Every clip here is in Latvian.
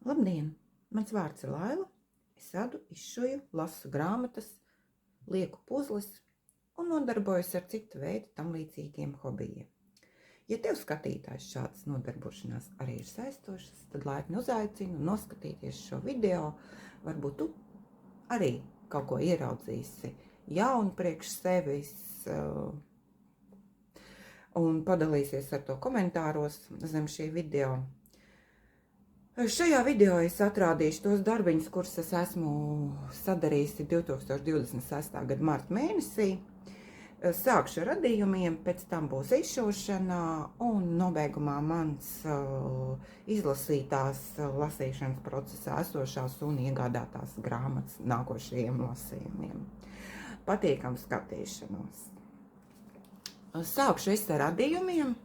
Labdien! Mans vārds ir Laila. Es adu, izšuju, lasu grāmatas, lieku puzles un nodarbojos ar citu veidu tam līdzīgiem hobijiem. Ja tev skatītājs šādas nodarbošanās arī ir saistošas, tad laipni uzaicinu noskatīties šo video. Varbūt tu arī kaut ko ieraudzīsi jaunu priekš sevis un padalīsies ar to komentāros zem šī video. Šajā video es atrādīšu tos darbiņus, kurus es esmu sadarījusi 2026. gada marta mēnesī. Sākšu ar radījumiem, pēc tam būs izšūšana un nobeigumā mans izlasītās lasīšanas procesā esošās un iegādātās grāmatas nākošajiem lasījumiem. Patīkam skatīšanos. Sākšu es ar radījumiem.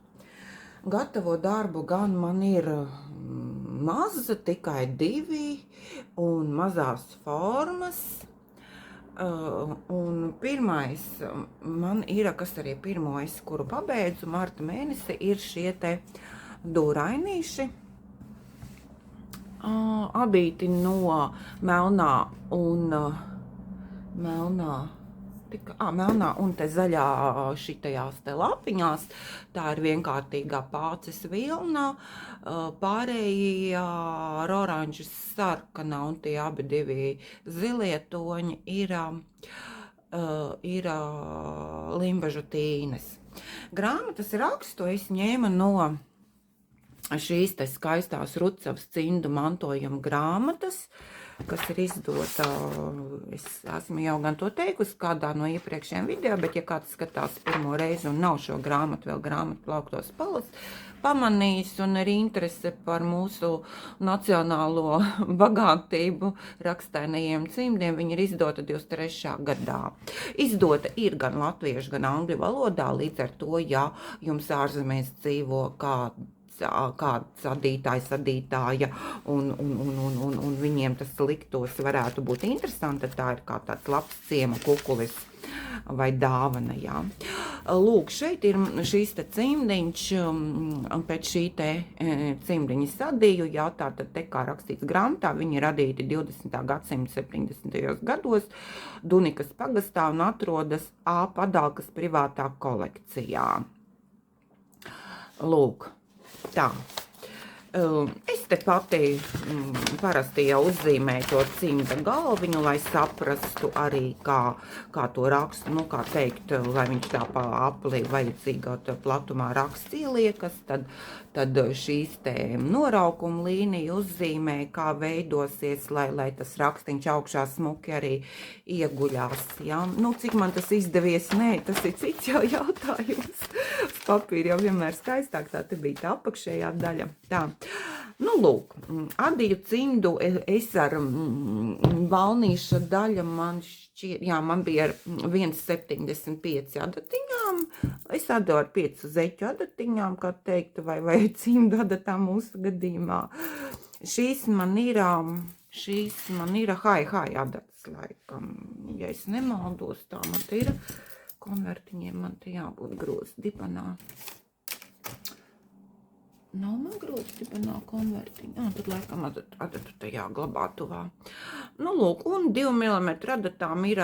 Gatavo darbu gan man ir maza, tikai 2 un mazās formas. Un pirmais man ir, kas arī pirmois, kuru pabeidzu marta mēnesi, ir šie te dūrainīši. Adīti no melnā un melnā un te zaļā šitajās te lapiņās. Tā ir vienkārtīgā pāces vilna, pārējie ar oranžas sarkanā un tie abi divi zilie toņi ir limbažu tīnes. Grāmatas rakstu es ņēmu no šīs te skaistās Rucavas Cindu mantojuma grāmatas, kas ir izdota, es esmu jau gan to teikusi kādā no iepriekšējiem video, bet ja kāds skatās pirmo reizi un nav šo grāmatu vēl grāmatu plauktos pamanījis un ir interese par mūsu nacionālo bagātību rakstainajiem cimdiem, viņi ir izdota 23. gadā. Izdota ir gan latviešu, gan angļu valodā, līdz ar to, ja jums ārzemēs dzīvo kāds adītāja un viņiem tas liktos varētu būt interesanti, tad tā ir kā tāds labs ciema kukulis vai dāvana, jā. Lūk, šeit ir šīs te cimdiņš, pēc šī te cimdiņa sadīju, jā, tātad te kā rakstīts grāmatā, viņi radīti 20. gadsimta 70. gados Dunikas pagastā un atrodas A. Padalkas privātā kolekcijā. Lūk. Tā, es te pati parasti jau uzzīmēju to cimda galviņu, lai saprastu arī, kā to rakstu, kā teikt, lai viņš tā pa apli vajadzīgā platumā raksts ieliekas, tad šīs te noraukuma līnija uzzīmē, kā veidosies, lai tas rakstiņš augšā smuki arī ieguļās, jā. Cik man tas izdevies, nē, tas ir cits jau jautājums. Papīri jau vienmēr skaistāk, tā te bija tā apakšējā daļa. Tā, lūk, adīju cimdu es ar valnīša daļa man šķiet, jā, man bija ar 1,75 adatiņām, es adu ar 5 zeķu adatiņām, kā teikt, vai cimdu adatām mūsu gadījumā. Šīs man ir hai adats, laikam, ja es nemaldos, tā man te ir. Konvertiņiem man te jābūt groz dibenā. Nav man groz dibenā konvertiņa. Tad laikam adatu te jāglabā tuvā. Lūk, un 2 mm adatām ir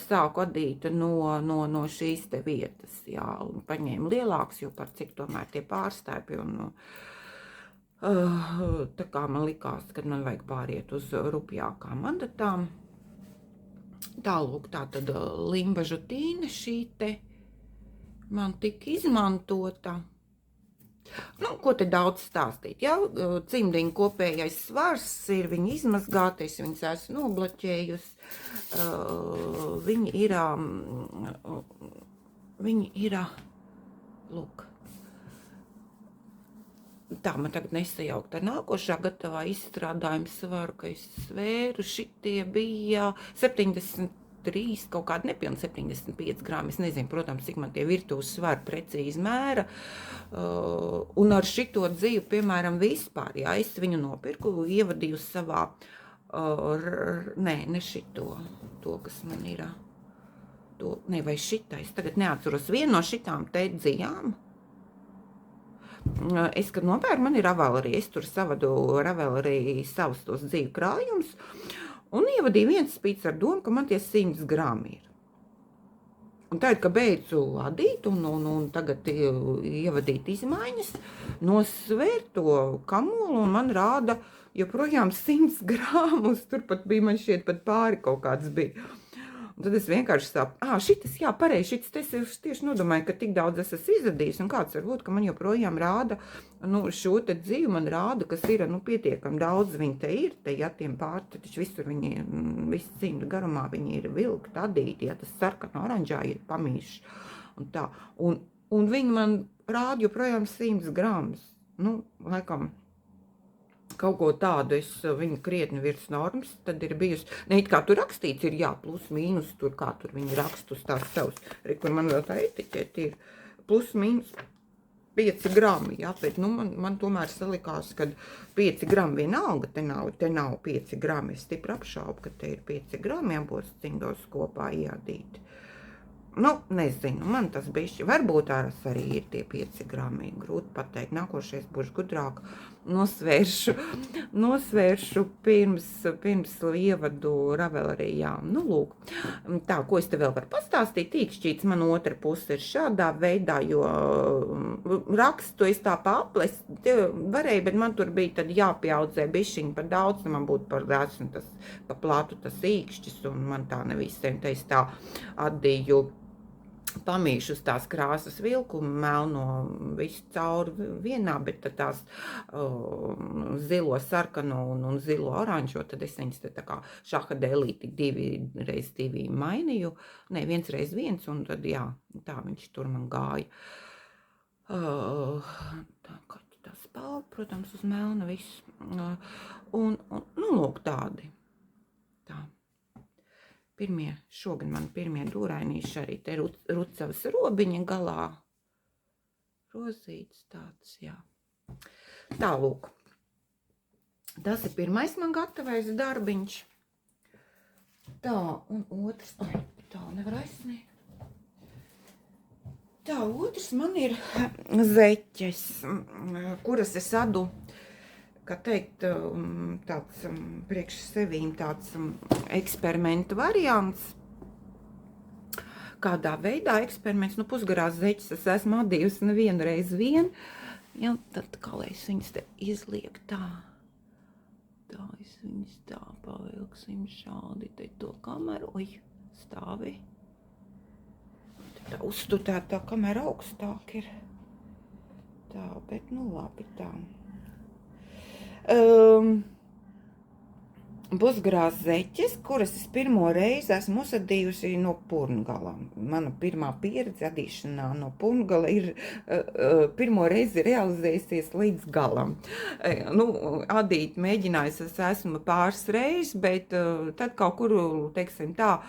sāku adīt no šīs te vietas. Jā, un paņēmu lielāks, jo par cik tomēr tie pārstēpi. Tā kā man likās, kad man vajag pāriet uz rupjākām adatām. Tālūk, tā tad limbažu tīne šī te man tika izmantota. Ko te daudz stāstīt, jā, cimdiņu kopējais svars ir viņi izmazgāti, es viņus esmu noblaķējusi, viņi ir, lūk. Tā man tagad nesajaukt ar nākošā gatavā izstrādājuma svaru, ka es svēru, šitie bija 73, kaut kādi nepilni 75 grāmi, es nezinu, protams, cik man tie virtuves svari precīzi mēra, un ar šito dzīvi, piemēram, vispār, jā, es viņu nopirku, ievadīju savā, ne šito, to, kas man ir, vai šitais, tagad neatceros, vienu no šitām te dzījām, es, kad nopērku, man ir Ravelry, es tur savadu Ravelry savus tos dzīvu krājumus, un ievadīju viens spīts ar domu, ka man tie 100 grami ir. Un tad, kad beidzu ladīt un tagad ievadīt izmaiņas, nosvērt to kamolu un man rāda joprojām 100 grāmus, turpat bija, man šķiet, pat pāri kaut kāds bija. Un tad es vienkārši šitas, jā, pareizi, šitas, es tieši nodomāju, ka tik daudz es esmu izradījis, un kāds varbūt, ka man joprojām rāda, šo te dzīvi man rāda, kas ir, pietiekami daudz viņi te ir, te, ja tiem pārti, taču visur viņi, visi 100 garumā viņi ir vilkti, adīti, ja tas sarkana oranžā ir pamīši, un tā, un viņi man rāda joprojām 100 gramus, laikam, kaut ko tādu, es viņu krietni virs normas, tad ir bijusi, ne it kā tur rakstīts ir, jā, plus, mīnus, tur kā tur viņi rakst uz tās savus, kur man vēl tā etiķeti ir, plus, mīnus 5 grami, jā, bet, man tomēr salikās, kad 5 grami vienalga, te nav 5 grami, es stipri apšaubu, ka te ir 5 grami abos cindos kopā iadīti. Nezinu, man tas bišķi, varbūt arī ir tie 5 grami, grūti pateikt, nākošais būs gudrāk, nosvēršu pirms ievadu Ravelry, jā, lūk. Tā, ko es te vēl varu pastāstīt, tīkšķīts man otra puse ir šādā veidā, jo rakstu es tā paples, varēja, bet man tur bija tad jāpjaudzē bišķiņi par daudz, man būtu par daudz, un tas pa plātu tas īkšķis, un man tā nevisiem, te es tā atdīju pamīšu uz tās krāsas vilkumu, melno visu cauri vienā, bet tad tās zilo sarkano un zilo oranžo, tad es viņas te tā kā šaha dēlīti 2x2 mainīju, ne, 1x1, un tad jā, tā viņš tur man gāja. Tā kā tā spalva, protams, uz melna viss, un lūk tādi, tā. Šogad man pirmie dūrainīši arī te rucavas robiņa galā. Rozīts tāds, jā. Tā, lūk. Tas ir pirmais man gatavais darbiņš. Tā, un otrs, tā nevar aizsniegt. Tā, otrs man ir zeķes, kuras es adu, kā teikt, tāds priekš sevīm tāds eksperimenta variants. Kādā veidā eksperiments, pusgarās zeķes es esmu adījusi nevienu reizi vien. Ja, tad kā lai es viņas te izlieku tā. Tā es viņas tā pavilksim šādi te to kameru. Oi, stāvi. Tā uzstutēt tā kamera augstāk ir. Tā, bet labi tā. Pusgarās zeķes, kuras es pirmo reizi esmu uzadījusi no Purngalām. Mana pirmā pieredze adīšanā no Purngala ir pirmo reizi realizējusies līdz galam. Adīt mēģinājis es esmu pāris reizes, bet tad kaut kur, teiksim tā,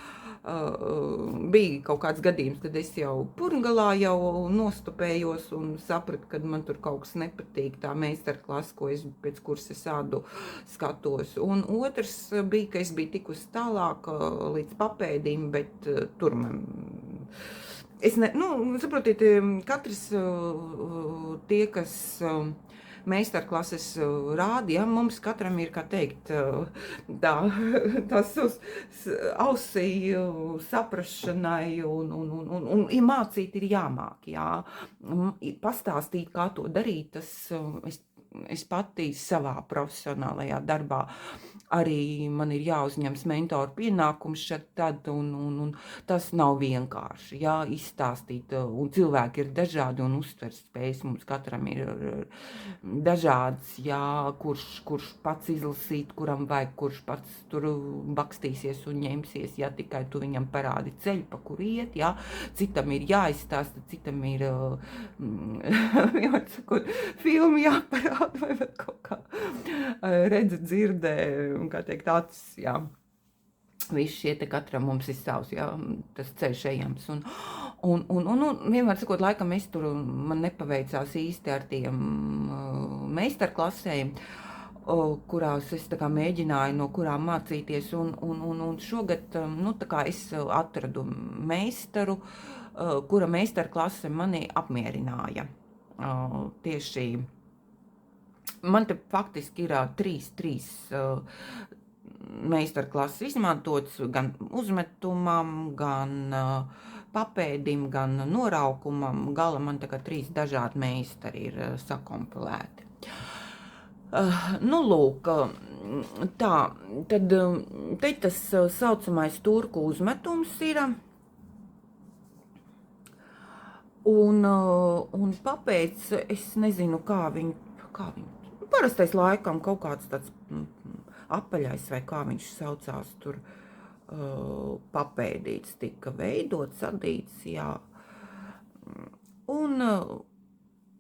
bija kaut kāds gadījums, kad es jau Purngalā jau nostupējos un sapratu, kad man tur kaut kas nepatīk, tā meistarklasa, ko es pēc kuras es ādu skatos. Un otrs bija, ka es biju tikusi tālāk līdz papēdīm, bet tur man... Es saprotiet, katrs tie, kas... meistarklases rāda, ja, mums katram ir, kā teikt, tās ausī saprašanai un mācīt ir jāmāk, jā. Pastāstīt, kā to darīt, tas es pati savā profesionālajā darbā arī man ir jāuzņems mentoru pienākums šad tad, un tas nav vienkārši, jā, izstāstīt, un cilvēki ir dažādi, un uztvers spējas mums katram ir dažāds, jā, kurš pats izlasīt, kuram vajag, kurš pats tur bakstīsies un ņemsies, ja tikai tu viņam parādi ceļu, pa kur iet, jā, citam ir jāizstāsta, citam ir, vienmēr sakot, filmu jāparāda, vai vēl kaut kā redza, dzirdē, un kā teikt, acis, jā. Visi šie te katram mums ir savs, jā, tas ceļš ejams. Un vienmēr sakot, laikam es tur, man nepaveicās īsti ar tiem meistarklasēm, kurās es tā kā mēģināju, no kurām mācīties, un šogad, tā kā es atradu meistaru, kura meistarklase mani apmierināja. tieši, man te faktiski ir trīs meistarklases izmantots gan uzmetumam, gan papēdim, gan noraukumam. Gala man tā kā 3 dažādi meistari ir sakompilēti. Nu, lūk, tā, tad te tas saucamais turku uzmetums ir, un papēc, es nezinu, kā viņu, parastais laikam kaut kāds tāds apaļais, vai kā viņš saucās tur, papēdīts tika veidots, sadīts, jā, un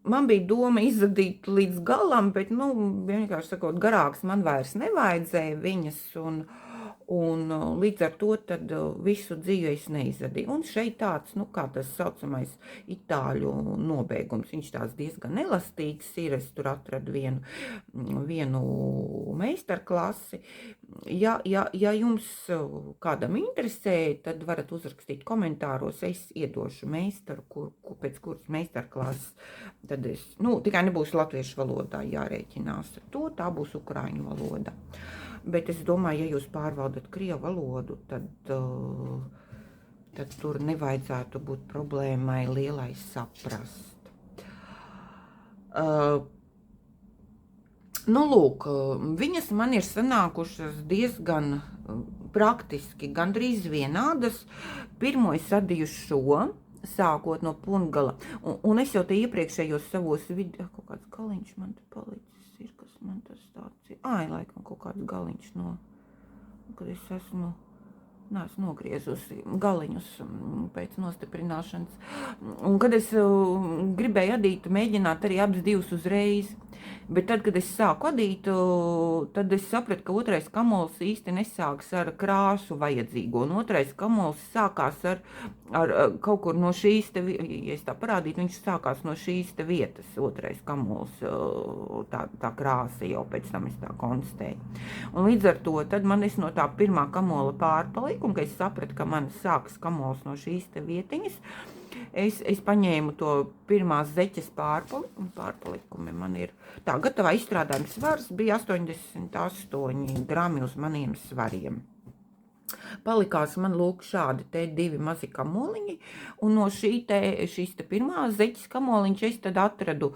man bija doma izadīt līdz galam, bet, nu, vienkārši sakot, garāks man vairs nevajadzēja viņas, un līdz ar to tad visu dzīvi es neizadīju. Un šeit tāds, nu, kā tas saucamais itāļu nobeigums, viņš tāds diezgan elastīgs ir, es tur atradu vienu meistarklasi. Ja jums kādam interesē, tad varat uzrakstīt komentāros, es iedošu meistaru, pēc kuras meistarklases, tad es, nu, tikai nebūs latviešu valodā jārēķinās ar to, tā būs ukraiņu valoda. Bet es domāju, ja jūs pārvaldat krievu valodu, tad tur nevajadzētu būt problēmai lielai saprast. Nu, lūk, viņas man ir sanākušas diezgan praktiski, gandrīz vienādas. Pirmo es adīju šo, sākot no Pungala. Un es jau te iepriekšējos savos video, kaut kāds galiņš man te palicis ir, kas man tas tāds ir. Laikam kaut kāds galiņš no, kad es esmu nogriezusi galiņus pēc nostiprināšanas. Un kad es gribēju adīt, mēģināt arī abas divas uzreiz, bet tad, kad es sāku adīt, tad es sapratu, ka otrais kamols īsti nesāks ar krāsu vajadzīgo, un otrais kamols sākās ar kaut kur no šīs te, ja es tā parādītu, viņš sākās no šīs te vietas, otrais kamols, tā krāsa jau pēc tam es tā konstatēju. Un līdz ar to, tad man es no tā pirmā kamola pārpaliku, un kad es sapratu, ka man sākas kamols no šīs te vietiņas, es paņēmu to pirmās zeķes pārpalikumi. Man ir tā gatavā izstrādājuma svars bija 88 grami uz maniem svariem. Palikās man lūk šādi te 2 mazi kamoliņi, un no šīs te pirmās zeķes kamoliņš es tad atradu,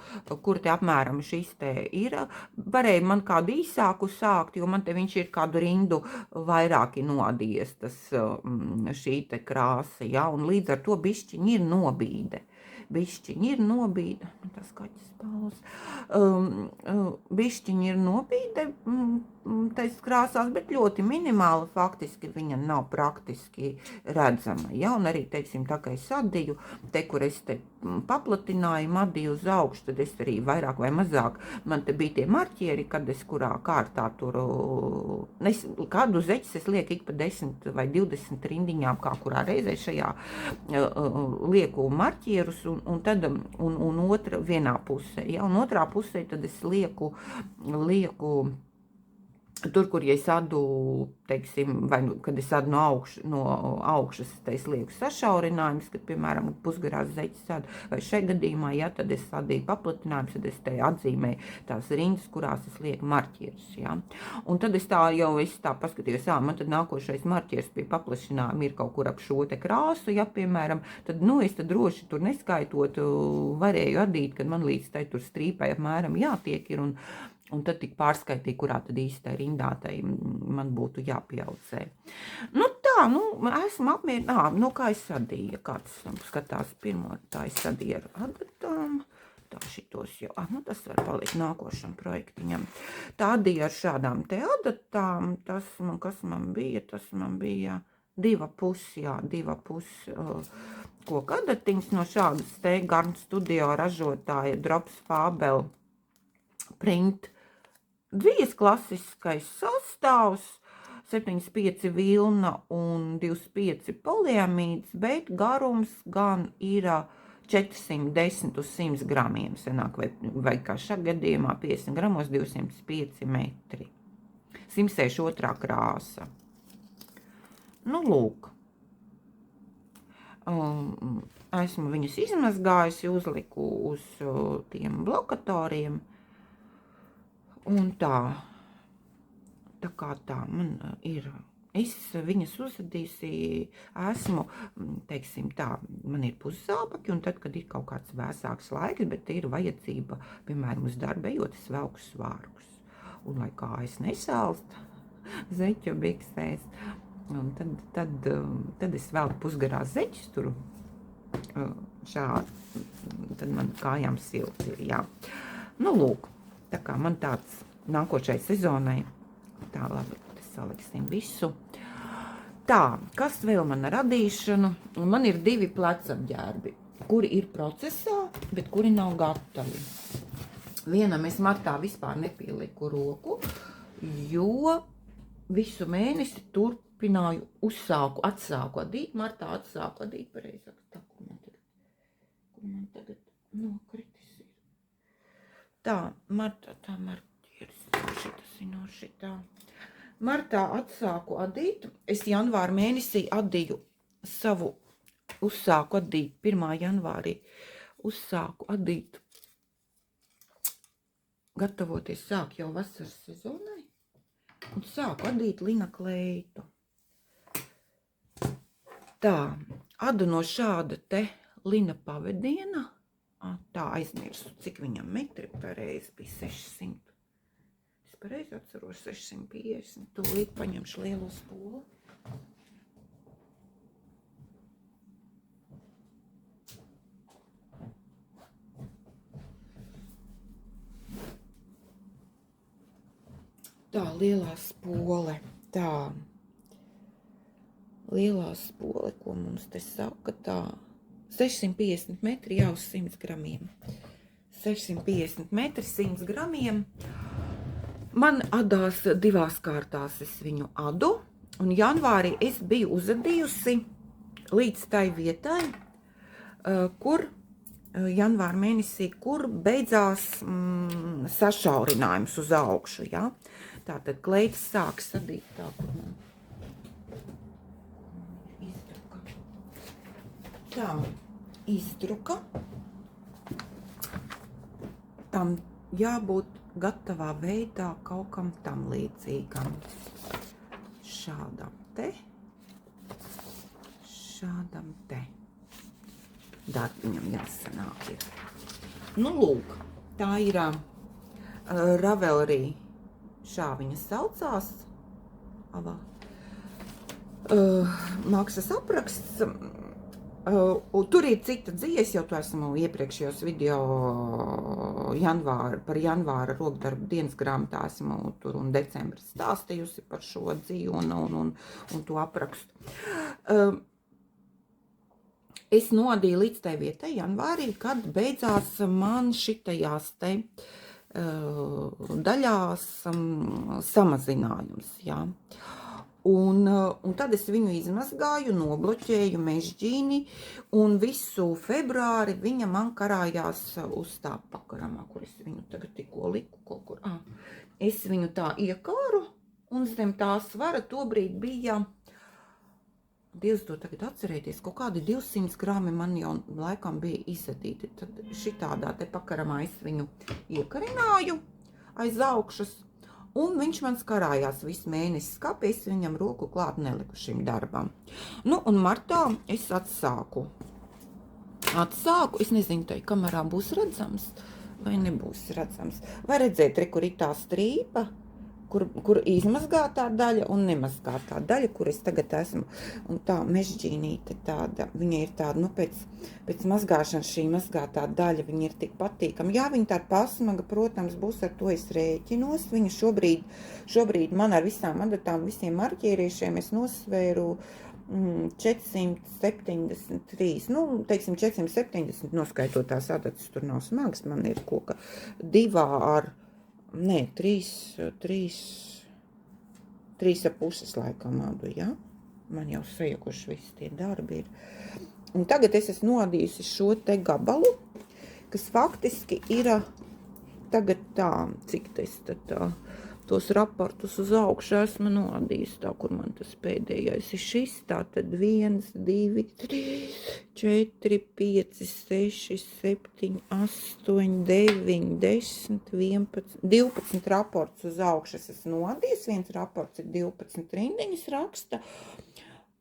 kur te apmēram šīs te ir. Varēja man kādu īsāku sākt, jo man te viņš ir kādu rindu vairāki nodies, šī te krāsa, ja, un līdz ar to bišķiņi ir nobīde. Tas kaķis paus. Bišķiņi ir nobīde tais krāsās, bet ļoti minimāli, faktiski viņa nav praktiski redzama. Ja? Un arī, teiksim, tā kā es adīju, te, kur es te paplatināju, adīju uz augšu, tad es arī vairāk vai mazāk, man te bija tie marķieri, kad es kurā kārtā tur, kādu zeķis es lieku ik pa 10 vai 20 rindiņām, kā kurā reizē šajā lieku marķierus, un tad, un otra vienā pusē, ja? Un otrā pusē tad es lieku tur, kur ja es adu, teiksim, vai kad es adu no augšas, es lieku sašaurinājums, kad, piemēram, pusgarās zeķis adu, vai šai gadījumā, ja, tad es adīju paplatinājums, tad es te atzīmēju tās rindas, kurās es lieku marķierus, ja. Un tad es tā paskatījos, man tad nākošais marķieris pie paplašinājuma ir kaut kur ap šo te krāsu, ja, piemēram, tad, nu, es tad droši tur neskaitot varēju adīt, kad man līdz tai tur strīpai apmēram jātiek ir, un tad tik pārskaitīja, kurā tad īstai rindātai man būtu jāpjaucē. Nu tā, esmu apmierināta, kā es sadīju, kāds skatās pirmo, tā es sadīju ar adatām, tā šitos jau, tas var palikt nākošam projektiņam. Tā adīju ar šādām te adatām, kas man bija 2,5 koka adatiņas no šādas te Garn Studio ražotāja Drops Fabel print. 2 klasiskais sastāvs, 75 vilna un 25 poliamīds, bet garums gan ir 410 uz 100 gramiem, sanāk, vai kā šā gadījumā 50 gramos 205 metri. 162 krāsa. Nu, lūk. Esmu viņas izmazgājusi, uzliku uz tiem blokatoriem. Un tā kā tā man ir. Es viņas uzadījusi, esmu, teiksim tā, man ir puszābaki, un tad, kad ir kaut kāds vēsāks laiks, bet ir vajadzība, piemēram, uz darbu ejot, es velku svārkus. Un lai kājas nesalst zeķu biksēs, un tad es velku pusgarās zeķus tur šādi, tad man kājām silti ir, jā. Nu, lūk, tā kā man tāds nākošai sezonai, tā labi, saliksim visu. Tā, kas vēl man ar radīšanu? Man ir 2 plecapģērbi, kuri ir procesā, bet kuri nav gatavi. Vienam es martā vispār nepieliku roku, jo visu mēnesi turpināju, atsāku adīt, martā atsāku adīt, pareizāk, tā, kur man tagad nokritis ir. Tā, martā, šitas ir no šitā. Martā atsāku adīt, es janvāra mēnesī adīju uzsāku adīt, 1. janvārī uzsāku adīt, gatavoties sāk jau vasaras sezonai, un sāku adīt lina kleitu. Tā, adu no šāda te lina pavediena, tā aizmirsu, cik viņam metri pareizi bija 600. Pareizi atceros 650, tūlīt paņemšu lielo spolu. Tā, lielā spole, lielā spole, ko mums te saka, tā, 650 metri jau uz 100 gramiem. 650 metri, 100 gramiem. Man adās 2 kārtās, es viņu adu, un janvārī es biju uzadījusi līdz tai vietai, kur janvāra mēnesī, kur beidzās sašaurinājums uz augšu, ja? Tātad kleitas sāks adīt tā, kur man izdruka. Tā, izdruka. Tam jābūt gatavā veidā kaut kam tam līdzīgam. Šādam te. Darbiņam jāsanāk ir. Nu, lūk, tā ir Ravelry, šā viņa saucās. Maksas apraksts. Tur ir cita dzīve, es jau to esmu iepriekšējos video par janvāra rokdarbu dienas grāmatā esmu tur un decembris stāstījusi par šo dzīvi un to aprakstu. Es nodīju līdz tai vietai janvārī, kad beidzās man šitajās te daļās samazinājums, jā. Un tad es viņu izmazgāju, nobloķēju mežģīni, un visu februāri viņa man karājās uz tā pakaramā, kur es viņu tagad tikko liku kaut kur. Es viņu tā iekāru, un zem tā svara tobrīd bija, Dievs to tagad atcerēties, kaut kādi 200 grami man jau laikam bija izsadīti. Tad šitādā te pakaramā es viņu iekarināju aiz augšas. Un viņš man karājās visu mēnesi, kāpēc viņam roku klāt neliku šim darbam. Nu, un martā es atsāku. Es nezinu, tai kamerā būs redzams vai nebūs redzams. Vai redzēt, kur ir tā strīpa, kur izmazgātā daļa un nemazgātā daļa, kur es tagad esmu. Un tā mežģīnīte tāda, viņa ir tāda, nu, pēc mazgāšanas šī mazgātā daļa, viņa ir tik patīkama. Jā, viņa tāda pasmaga, protams, būs, ar to es rēķinos. Viņa šobrīd man ar visām adatām, visiem marķieriešiem es nosvēru 473, nu, teiksim 470, noskaitot tās adatas, tur nav smagas, man ir koka 2 ar, nē, 3,5 laikam adu, jā? Man jau sajukuši visi tie darbi ir. Un tagad es esmu nodījusi šo te gabalu, kas faktiski ir tagad tā, cik es tad tos raportus uz augšu esmu nodījis, tā, kur man tas pēdējais ir šis, tā tad 1, 2, 3, 4, 5, 6, 7, 8, 9, 10, 11, 12 raportus uz augšu es esmu nodījis, viens raports ir 12 rindiņas raksta,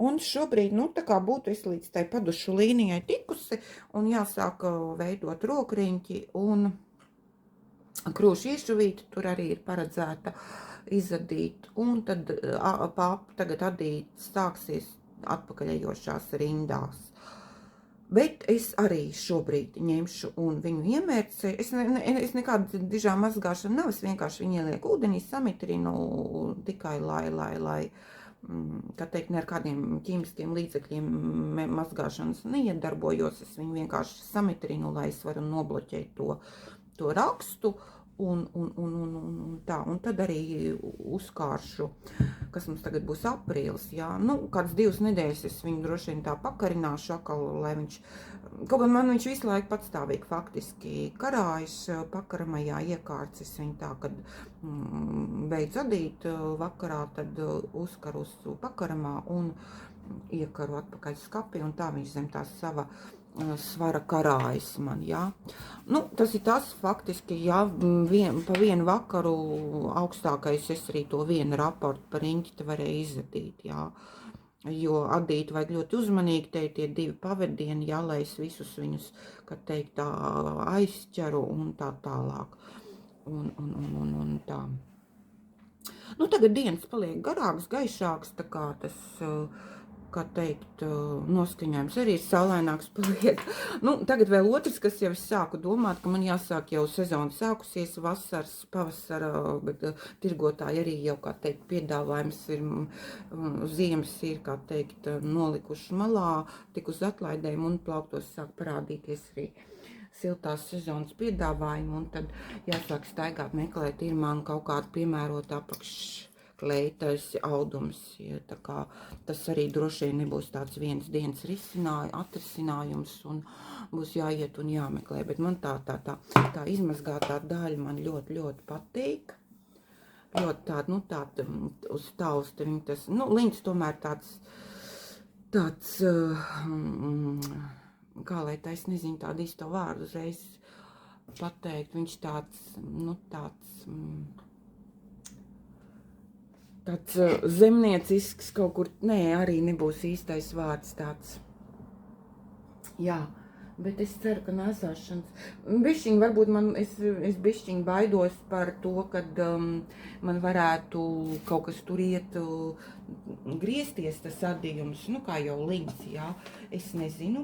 un šobrīd, nu, tā kā būtu es līdz tai padušu līnijai tikusi, un jāsāk veidot rokriņķi, un krūšu iešuvīti tur arī ir paredzēta izadīt, un tad tagad adīt sāksies atpakaļejošās rindās. Bet es arī šobrīd ņemšu un viņu iemērcēju. Es nekādu dižā mazgāšanu nav, es vienkārši viņu ielieku ūdenī, samitrinu tikai, lai kā teikt, ne ar kādiem ķīmiskiem līdzekļiem mazgāšanas neiedarbojos, es viņu vienkārši samitrinu, lai es varu nobloķēt to rakstu, un tā, un tad arī uzkāršu, kas mums tagad būs aprīlis, jā, nu, kāds 2 nedēļas es viņu droši vien tā pakarināšu atkal, lai viņš, kaut gan man viņš visu laiku patstāvīgi faktiski karājas pakaramajā iekārts, viņu tā, kad beidz adīt vakarā, tad uzkaru uz pakaramā un iekaru atpakaļ skapi, un tā viņš zem tā sava svara karājas man, jā. Nu, tas ir tas faktiski, jā, pa vienu vakaru augstākais es arī to vienu raportu par riņķi te varēju izadīt, jā. Jo adīt vajag ļoti uzmanīgi, te ir tie 2 pavadieni, jā, lai es visus viņus, kā teikt, tā aizķeru un tā tālāk. Un tā. Nu, tagad dienas paliek garāks, gaišāks, tā kā tas kā teikt, noskaņojums arī ir saulaināks paliek. Nu, tagad vēl otrs, kas jau es sāku domāt, ka man jāsāk jau sezona sākusies, vasaras, pavasara, bet tirgotāji arī jau, kā teikt, piedāvājums ir, ziemas ir, kā teikt, nolikuši malā, tik uz atlaidēm un plauktos sāk parādīties arī siltās sezonas piedāvājumi, un tad jāsāk staigāt, meklēt, ir man kaut kāda piemērota kleitais audums, ja, tā kā tas arī droši vien nebūs tāds vienas dienas atrisinājums un būs jāiet un jāmeklē, bet man tā izmazgātā daļa man ļoti, ļoti patīk. Ļoti tāda, nu tāda uz tausta viņa tas, nu līņas tomēr tāds, kā lai tā, es nezinu tādu īsto vārdu uzreiz pateikt, viņš tāds, nu tāds zemniecisks kaut kur, nē, arī nebūs īstais vārds tāds, jā, bet es ceru, ka nēsāšanas, bišķiņ, varbūt es bišķiņ baidos par to, kad man varētu kaut kas tur iet, griezties tas adījums, nu kā jau līdz, jā, es nezinu,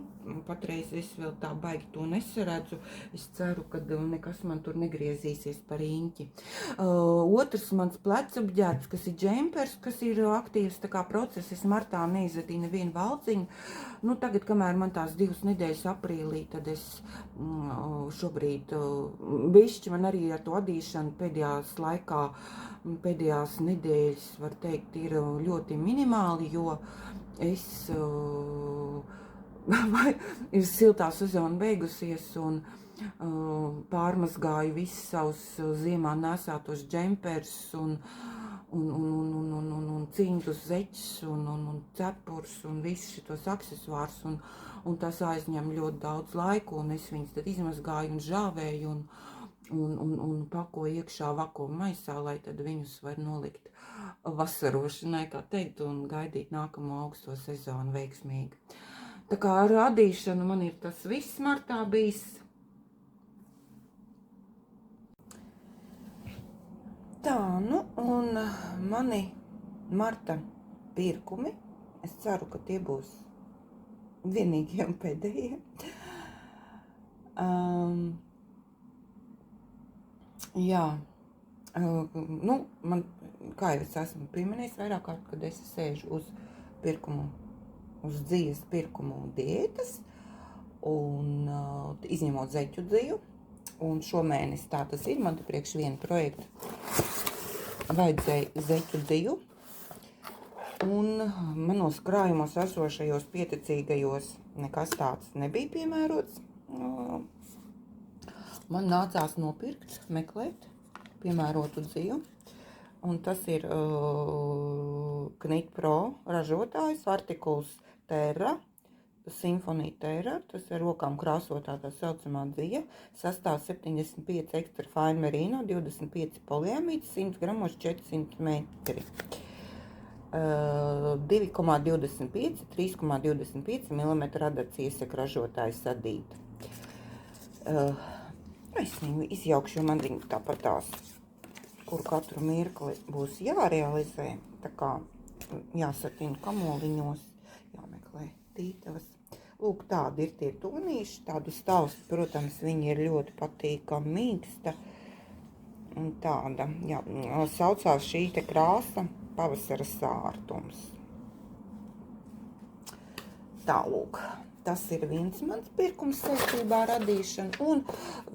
patreiz es vēl tā baigi to nesaredzu, es ceru, ka nekas man tur negriezīsies par riņķi. Otrs mans plecapģērbs, kas ir džempers, kas ir aktīvs tā kā process, es martā neizadīju nevienu valciņu, nu tagad, kamēr man tās 2 nedēļas aprīlī, tad es šobrīd bišķi man arī ar to adīšanu pēdējās nedēļas, var teikt, ir ļoti minimāli, jo es ir siltā sezona beigusies un pārmazgāju visus savus ziemā nesātos džempers un cintus zeķus un cepurs un visus šitos aksesuārus un tas aizņem ļoti daudz laiku un es viņus tad izmazgāju un žāvēju un pakoju iekšā vakuma maisā, lai tad viņus var nolikt vasarošanai, kā teikt, un gaidīt nākamo augsto sezonu veiksmīgi. Tā kā ar adīšanu man ir tas viss martā bijis. Tā, nu, un mani marta pirkumi, es ceru, ka tie būs vienīgie un pēdējie. Jā, nu, man, kā jau es esmu pieminējis vairāk kārt, kad es sēžu uz pirkumu, uz dzīves pirkumu diētas, un izņemot zeķu dziju, un šomēnes tā tas ir, man te priekš vienu projektu vajadzēja zeķu dziju, un manos krājumos esošajos pieticīgajos nekas tāds nebija piemērots. Man nācās nopirkt, meklēt piemērotu dziju. un tas ir Knit Pro ražotājs Artikuls Terra, Symphony Terra, tas ir rokām krāsotā tā saucamā dzija, sastāv 75 ekstra fine merino, 25 poliamīds, 100 gramos 400 metri. 2,25, 3,25 mm adats iesaka ražotājs sadīt. Es viņu izjaukšu, jo man viņu tāpatās, kur katru mirkli būs jārealizē, tā kā jāsatina kamoliņos, jāmeklē tītavas. Lūk, tādi ir tie tonīši, tādu stāstu, protams, viņi ir ļoti patīkami mīksta. Un tāda, jā, saucās šī te krāsa pavasara sārtums. Tā, lūk, tas ir viens mans pirkums saistībā radīšana. Un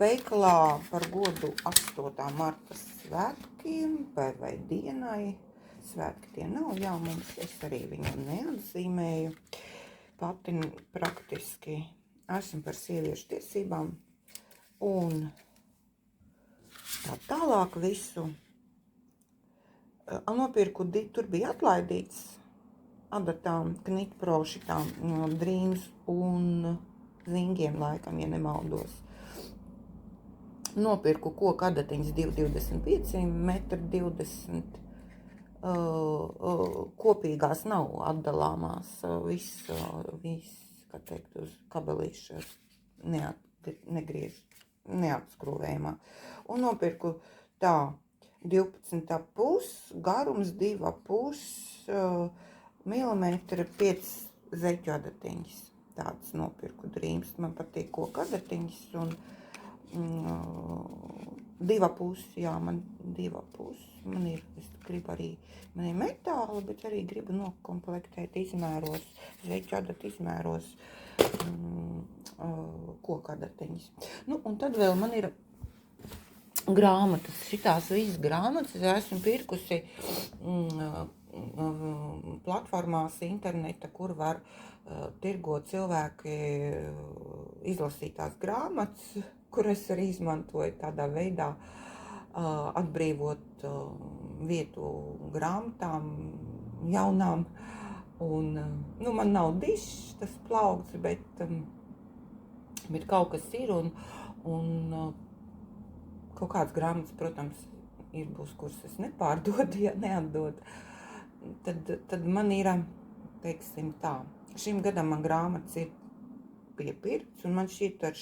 veikalā par godu 8. marta svētkiem vai dienai. Svētki tie nav, jā, mums es arī viņu neatzīmēju. Pati praktiski esmu par sieviešu tiesībām un tā tālāk visu. Nopirku, tur bija atlaidīts adatām, Knit Pro šitām Dreams un zingiem laikam, ja nemaldos. Nopirku koku adatiņas 2,25 m20. Kopīgās nav atdalāmās, viss, kā teikt, uz kabelīša neatskrūvējumā. Un nopirku tā 12,5, garums 2,5 mm 5 zeķu adatiņas. Tādas nopirku Dreams, man patīk koku adatiņas un 2,5, jā, man 2,5. Man ir, es gribu arī, man ir metāli, bet arī gribu nokomplektēt izmēros, zeķu adatu izmēros koku adatiņas. Nu, un tad vēl man ir grāmatas, šitās visas grāmatas esmu pirkusi platformās interneta, kur var tirgot cilvēki izlasītās grāmatas, kur es arī izmantoju tādā veidā, atbrīvot vietu grāmatām jaunām. Un, nu, man nav dišs tas plaukts, bet kaut kas ir un kaut kādas grāmatas, protams, būs, kuras es nepārdodu, ja neatdodu. Tad man ir, teiksim tā, šim gadam man grāmatas ir piepirkts, un man šķiet ar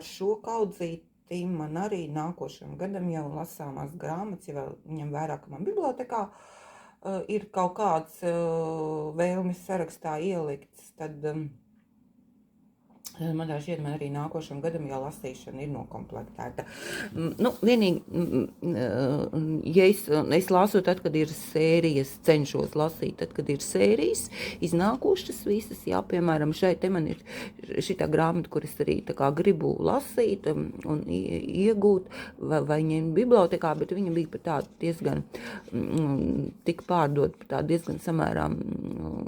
šo kaudzīti man arī nākošajam gadam jau lasāmās grāmatas, ja vēl ņem vērā, ka man bibliotekā ir kaut kāds vēlmes sarakstā ielikts, tad man šķiet, man arī nākošam gadam jau lasīšana ir nokomplektēta. Nu, vienīgi, ja es lasu tad, kad ir sērijas, cenšos lasīt, tad, kad ir sērijas, iznākušas visas, jā, piemēram, šeit te man ir šitā grāmata, kur es arī tā kā gribu lasīt un iegūt vai ņemt bibliotekā, bet viņa bija par tādu diezgan, tika pārdot par tādu diezgan samērā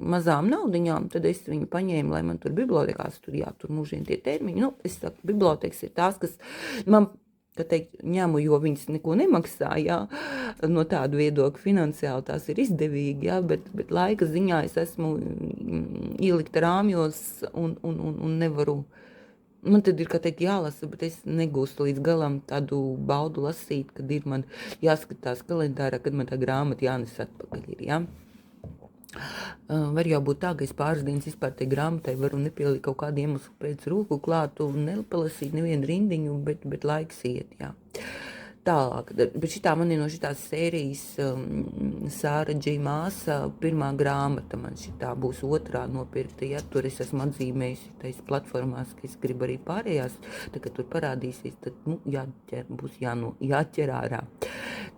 mazām naudiņām, tad es viņu paņēmu, lai man tur bibliotekās tur jātur mūžiem tie termiņi. Nu, es saku, bibliotekas ir tās, kas man, tā teikt, ņemu, jo viņas neko nemaksā, jā, no tādu viedokļu finansiāli tās ir izdevīgi, jā, bet laika ziņā es esmu ielikta rāmjos un nevaru. Man tad ir, kā teikt, jālasa, bet es negūstu līdz galam tādu baudu lasīt, kad ir man jāskatās kalendārā, kad man tā grāmata jānes atpakaļ ir, jā. Var jau būt tā, ka es pāris dienas vispār te grāmatai varu nepielikt kaut kādu iemeslu pēc roku klātu un nepalasīt nevienu rindiņu, bet laiks iet, jā. Tālāk, bet šitā man ir no šitās sērijas Sāra Dži māsa pirmā grāmata, man šitā būs otrā nopirkta, ja tur es esmu atzīmējusi tais platformās, ka es gribu arī pārējās, tā, kad tur parādīsies, tad, nu, būs jāķer ārā.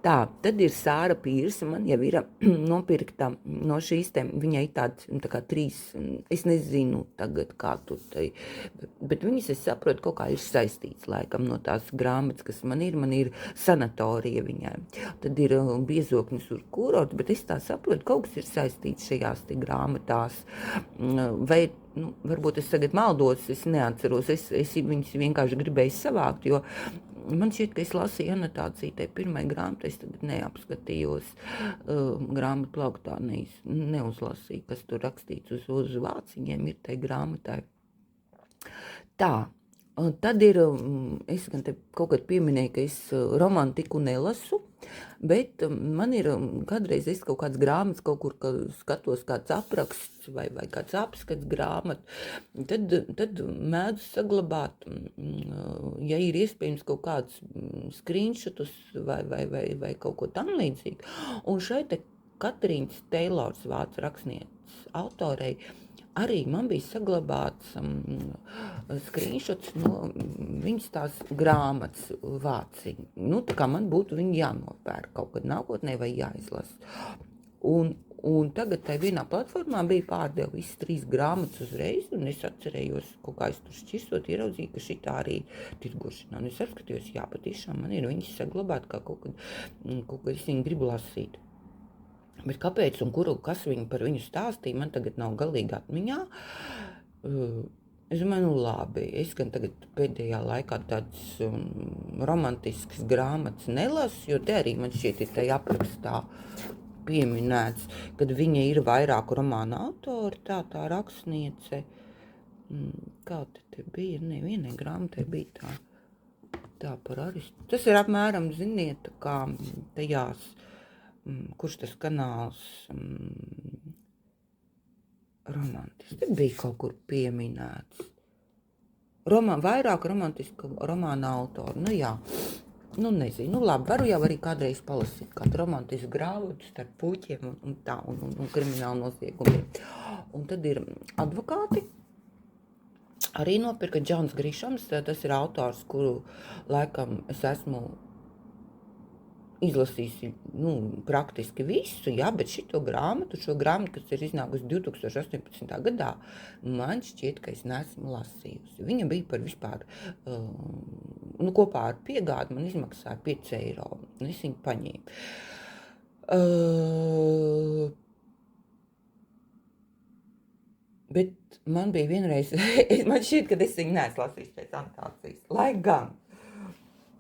Tā, tad ir Sāra Pīrsa, man jau ir nopirkta no šīs te, viņai tāds, tā kā 3, es nezinu tagad kā tur, bet viņas, es saprotu, kaut kā ir saistīts laikam no tās grāmatas, kas man ir sanatorija viņai. Tad ir Biezoknis uz kurortu, bet es tā saprotu, kaut kas ir saistīts šajās te grāmatās. Vai, nu, varbūt es tagad maldos, es neatceros, es viņus vienkārši gribēju savākt, jo man šķiet, ka es lasīju anotāciju tai pirmai grāmatai, es tagad neapskatījos grāmatu plauktā, neuzlasīju, kas tur rakstīts uz vāciņiem ir tai grāmatai. Tā, tad ir, es gan te kaut kad pieminēju, ka es romantiku nelasu, bet man ir kādreiz es kaut kāds grāmatas kaut kur skatos kāds apraksts vai kāds apskats grāmatu, tad mēdzu saglabāt, ja ir iespējams kaut kāds screenshotus vai kaut ko tam līdzīgu. Un šeit te Katrīnas Teilors vācu rakstnieces autorei arī man bija saglabāts screenshots no viņas tās grāmatas vāciņu. Nu, tā kā man būtu viņi jānopērk kaut kad nākotnē vai jāizlasa. Un tagad tai vienā platformā bija pārdeva visas 3 grāmatas uzreiz, un es atcerējos, kaut kā es tur šķirstot, ieraudzīju, ka šitā arī tirgošanā. Un es apskatījos, jā, patiešām man ir viņas saglabāt, kā kaut kad es viņu gribu lasīt. Bet kāpēc un kas viņi par viņu stāstīja, man tagad nav galīgi atmiņā. Es domāju, nu labi, es gan tagad pēdējā laikā tāds romantisks grāmatas nelasu, jo te arī man šķiet ir tai aprakstā pieminēts, kad viņa ir vairāku romānu autori, tā rakstniece. Kā te bija? Ne, vienai grāmatai bija tā par Aristu. Tas ir apmēram, ziniet, kā tajās, kurš tas kanāls romantiski. Te bija kaut kur pieminēts. Vairāk romantisku romānu autori. Nu jā, nu nezinu. Nu labi, varu jau arī kādreiz palasīt kādu romantisku grāmatu starp puķiem un kriminālu noziegumiem. Un tad ir advokāti. Arī nopirka Džons Grišams, tas ir autors, kuru laikam es esmu izlasījusi praktiski visu, jā, bet šo grāmatu, kas ir iznākusi 2018. gadā, man šķiet, ka es neesmu lasījusi. Viņa bija par vispār, kopā ar piegādi man izmaksāja 5 eiro, un es viņu paņēmu. Bet man bija vienreiz, man šķiet, ka es viņu neesmu lasījis pēc anotācijas, lai gan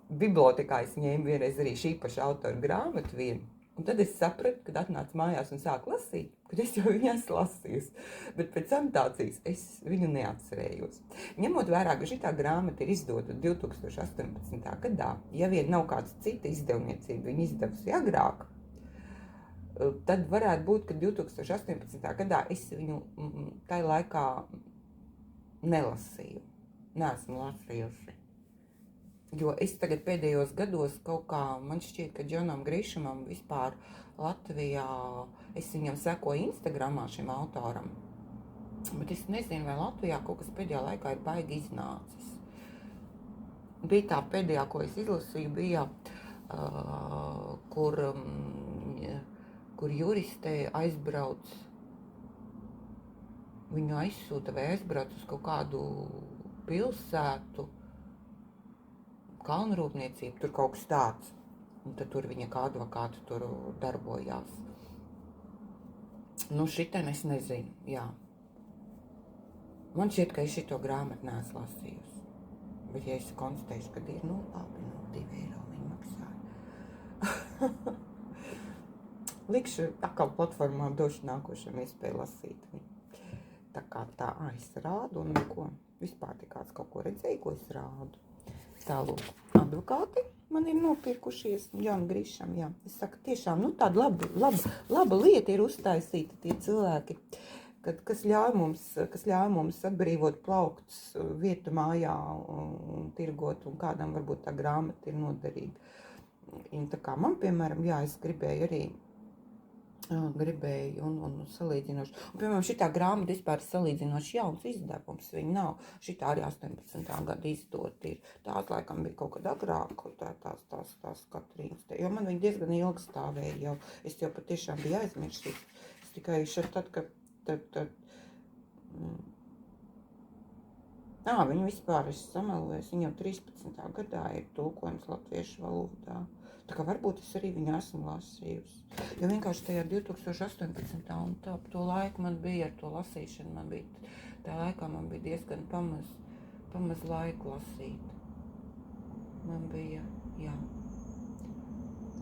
bibliotekā es ņēmu vienreiz arī šī paša autora grāmatu vienu, un tad es sapratu, kad atnācu mājās un sāku lasīt, kad es jau viņu esmu lasījusi, bet pēc anotācijas es viņu neatcerējos. Ņemot vērā, ka šitā grāmata ir izdota 2018. gadā, ja vien nav kāds cita izdevniecība viņu izdevusi agrāk, tad varētu būt, ka 2018. gadā es viņu tajā laikā nelasīju, neesmu lasījusi. Jo es tagad pēdējos gados kaut kā, man šķiet, ka Džonam Grišamam vispār Latvijā, es viņam sekoju Instagramā šim autoram, bet es nezinu, vai Latvijā kaut kas pēdējā laikā ir baigi iznācis. Bija tā pēdējā, ko es izlasīju, bija, kur juriste aizbrauc, viņu aizsūta vai aizbrauc uz kaut kādu pilsētu, kalnrūpniecība, tur kaut kas tāds. Un tad tur viņa kā advokāta tur darbojās. Nu, šitien es nezinu, jā. Man šķiet, ka es šito grāmatu neesmu lasījusi. Bet ja es konstatēšu, kad ir, labi, 2 eiro viņa maksāja. Likšu atkal platformā došu nākošam iespēju lasīt viņu. Tā kā tā, es rādu un neko. Vispār te kāds kaut ko redzēja, ko es rādu. Tālūk, advokāti man ir nopirkušies, Džona Grišam, jā. Es saku, tiešām, tāda laba lieta ir uztaisīta tie cilvēki, kas ļauj mums atbrīvot plauktus vietu mājā un tirgot, un kādam varbūt tā grāmata ir noderīga. Un tā kā man, piemēram, jā, es gribēju un salīdzinoši. Un, piemēram, šitā grāmata vispār salīdzinoši jauns izdevums. Viņa nav šitā arī 18. gada izdot ir. Tās laikam bija kaut kad agrāk, tās Katrīnas. Jo man viņa diezgan ilgi stāvēja jau. Es jau patiešām biju aizmirsis. Es tikai tad, kad viņa vispār es samelojos. Viņa jau 13. gadā ir tulkojums latviešu valodā. Tā kā varbūt es arī viņu esmu lasījusi. Jo vienkārši tajā 2018. un to laiku man bija ar to lasīšanu, tā laikā man bija diezgan pamaz laiku lasīt. man bija, jā,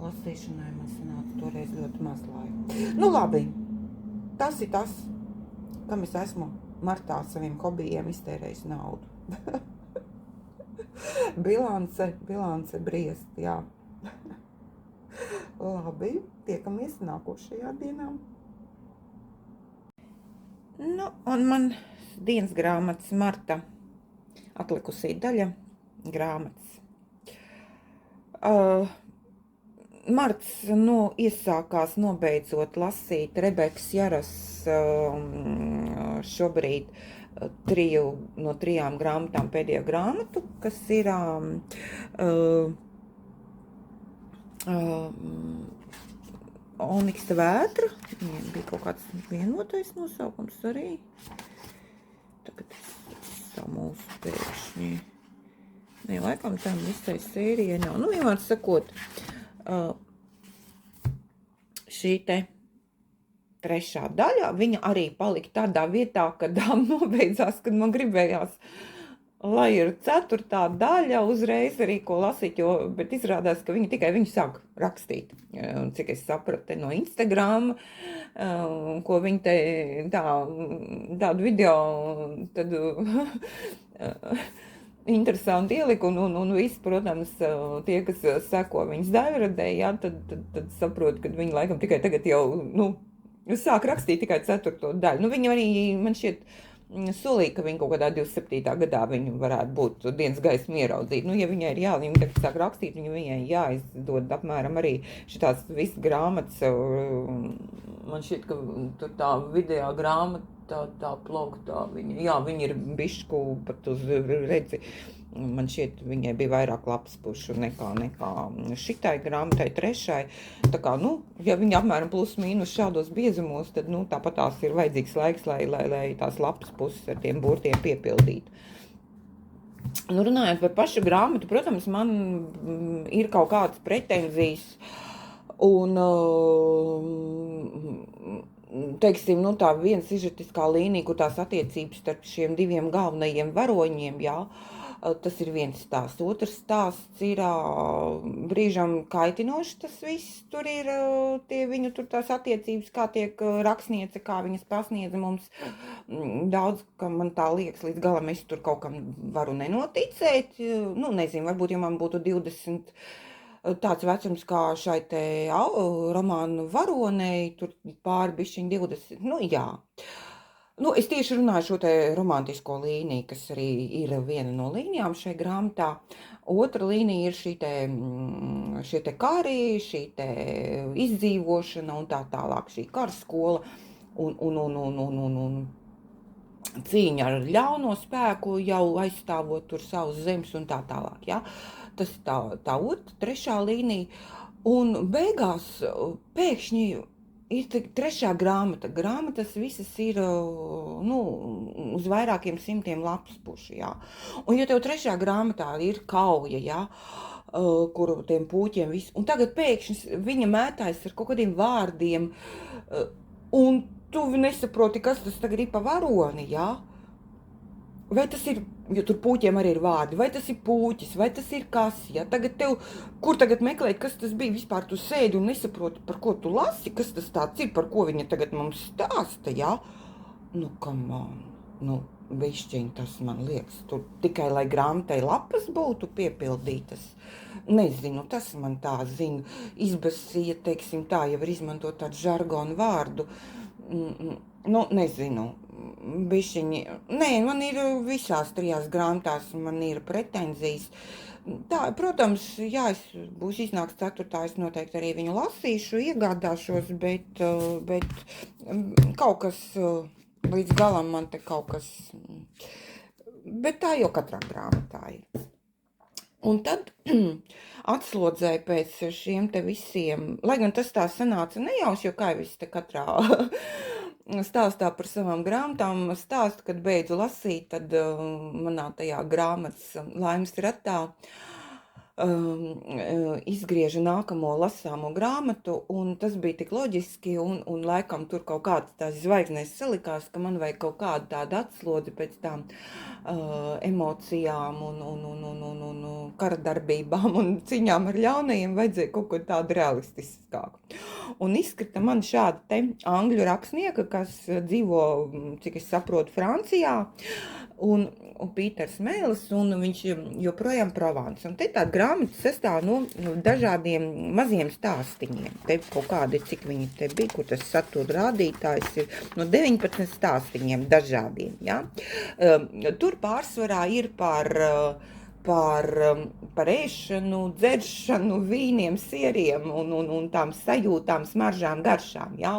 lasīšanai man sanāca toreiz ļoti maz laika. Nu labi, tas ir tas, kam es esmu martā saviem hobijiem iztērējis naudu. bilance briest, jā. Labi, tiekamies nākošajā dienā. Nu, un man dienas grāmatas marta atlikusī daļa grāmatas. Marts iesākās nobeidzot lasīt Rebekas Jaras šobrīd no 3 grāmatām pēdējo grāmatu, kas ir Oniksta vētra. Viņiem bija kaut kāds vienotais nosaukums arī. Tagad es samūsu pēkšņi. Nē, laikam tam visai sērijai nav. Nu, vienmēr sakot, šī te 3. daļa, viņa arī palika tādā vietā, kad nobeidzās, kad man gribējās, lai ir 4. daļa uzreiz arī ko lasīt, bet izrādās, ka viņi tikai viņu sāk rakstīt. Cik es sapratu no Instagram, ko viņi te tādu video tad interesanti ieliku, un visi, protams, tie, kas seko viņas daļradē, jā, tad saprot, ka viņi laikam tikai tagad jau, sāk rakstīt tikai 4. daļu. Nu, viņi arī, man šķiet, solīja, ka viņi kaut kādā 27. gadā viņi varētu būt dienas gaismu ieraudzīt. Nu, ja viņai ir viņa tagad sāk rakstīt, viņai jāizdod apmēram arī šitās visas grāmatas. Man šķiet, ka tur tā video grāmata, tā plauktā viņa ir bišku pat uz redzi. Man šķiet, viņai bija vairāk lapas pušu nekā šitai grāmatai 3. Tā kā, ja viņa apmēram plus mīnus šādos biezumos, tad, tāpat tās ir vajadzīgs laiks, lai tās lapas puses ar tiem burtiem piepildītu. Runājot par pašu grāmatu, protams, man ir kaut kādas pretenzijas un, teiksim, tā viena sižetiskā līnija, kur tās attiecības starp šiem 2 galvenajiem varoņiem, jā, tas ir viens stāsts. Otrs stāsts ir brīžam kaitinoši tas viss. Tur ir tie viņu tur tās attiecības, kā tiek rakstniece, kā viņas pasniedza mums. Daudz, ka man tā liekas, līdz galam es tur kaut kam varu nenoticēt. Nezinu, varbūt, ja man būtu 20 tāds vecums kā šai te romānu varonei, tur pāri bišķiņ 20, jā. Es tieši runāju šo te romantisko līniju, kas arī ir viena no līnijām šai grāmatā. Otra līnija ir šie te kari, šī te izdzīvošana un tā tālāk, šī karaskola un cīņa ar ļauno spēku, jau aizstāvot tur savus zemes un tā tālāk, jā. Tas ir tā otra, 3. līnija. Un beigās pēkšņi ir 3. grāmata. Grāmatas visas ir, uz vairākiem 100 lapas pušu, jā. Un ja tev 3. grāmatā ir kauja, jā, kuru tiem pūķiem visu, un tagad pēkšņi viņa mētājas ar kaut kādiem vārdiem, un tu nesaproti, kas tas tagad ir pa varoni, jā. Vai tas ir, jo tur pūķiem arī ir vārdi, vai tas ir pūķis, vai tas ir kas, ja tagad kur tagad meklēt, kas tas bija, vispār tu sēdi un nesaproti, par ko tu lasi, kas tas tāds ir, par ko viņa tagad mums stāsta, ja? Come on, bišķiņ tas man liekas, tur tikai, lai grāmatai lapas būtu piepildītas, nezinu, tas man tā zinu, izbasīja, teiksim tā, jau var izmantot tādu žargonu vārdu, nezinu, bišķiņi, man ir visās 3 grāmatās, man ir pretenzijas. Tā, protams, jā, es būs iznāks 4. es noteikti arī viņu lasīšu, iegādāšos, bet kaut kas līdz galam man te kaut kas, bet tā jau katrā grāmatā ir. Un tad atslodzēju pēc šiem te visiem, lai gan tas tā sanāca nejauši, jo kā jau viss te katrā stāstā par savām grāmatām stāstu, kad beidzu lasīt, tad manā tajā grāmatas laimes ratā izgrieža nākamo lasāmo grāmatu, un tas bija tik loģiski, un laikam tur kaut kāds tās zvaigznēs salikās, ka man vajag kaut kādu tādu atslodzi pēc tām emocijām un kara darbībām un cīņām ar ļaunajiem vajadzēja kaut ko tādu realistiskāku. Un izkrita man šāda te angļu rakstnieka, kas dzīvo, cik es saprotu, Francijā, un Pīters Mēlis, un viņš joprojām Provence. Un te tā grāmata sastāv no dažādiem maziem stāstiņiem. Te kaut kādi, cik viņi te bija, kur tas satura rādītājs ir, no 19 stāstiņiem dažādiem, ja? Tur pārsvarā ir par ēšanu, dzeršanu, vīniem, sieriem un tām sajūtām, smaržām, garšām, ja?